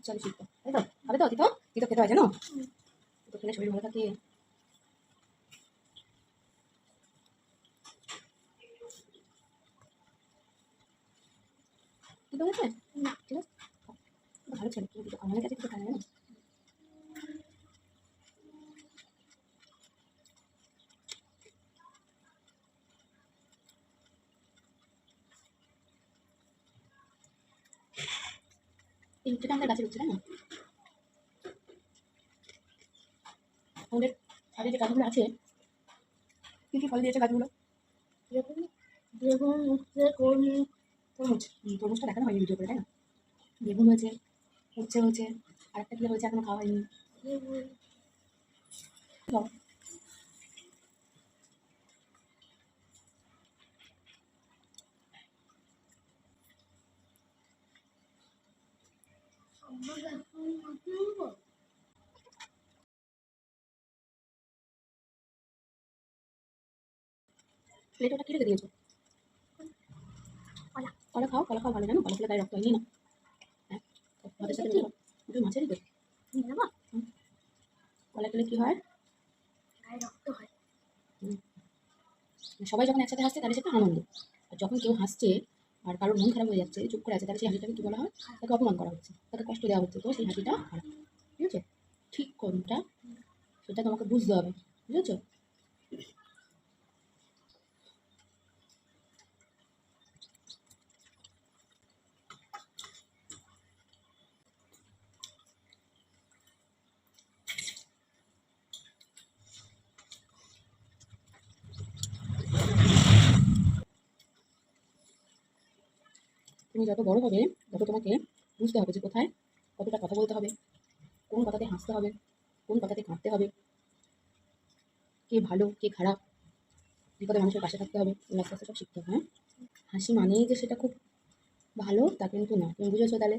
চলো সিদ্ধ তাই তো হবে তো তিতো তিতো খেতে হয় জানো তো খেলে শরীর ভালো থাকে তিতো হয়েছে ঠিক আছে ভালো ছিল তুমি তিতো আমাদের কাছে তিতো খায় না এই উচ্ছেটা আমাদের গাছের উচ্ছে তাই না আমাদের ছাদে যে গাছগুলো আছে কী কী ফল দিয়েছে গাছগুলো বেগুন উচ্ছে তরমুজ তরমুজটা দেখানো হয়নি ভিডিও করে তাই না বেগুন হয়েছে উচ্ছে হয়েছে আরেকটা কী হয়েছে এখনো খাওয়া হয়নি খাও। প্লেট ওটা কী রেখে দিয়েছো কলা কলা খাও কলা খাও ভালো জানো কলা খেলে গায়ে রক্ত হয়নি না হ্যাঁ ভাতের সাথে ওটা মাছেরই তো কলা খেলে কী হয় গায়ে রক্ত হয় সবাই যখন একসাথে হাসছে তাহলে সেটা আনন্দ আর যখন কেউ হাসছে আর কারোর মন খারাপ হয়ে যাচ্ছে চুপ করে আছে তাহলে সেই হাসিটাকে কী বলা হয় তাকে অপমান করা হচ্ছে তাকে কষ্ট দেওয়া হচ্ছে তো সেই হাসিটা খারাপ ঠিক আছে ঠিক কোনটা সেটা তোমাকে বুঝতে হবে বুঝেছো তুমি যত বড় হবে তত তোমাকে বুঝতে হবে যে কোথায় কতটা কথা বলতে হবে কোন কথাতে হাসতে হবে কোন কথাতে কাঁদতে হবে কে ভালো কে খারাপ বিপদে মানুষের পাশে থাকতে হবে আস্তে আস্তে সব শিখতে হবে হ্যাঁ হাসি মানেই যে সেটা খুব ভালো তা কিন্তু না তুমি বুঝেছো তাহলে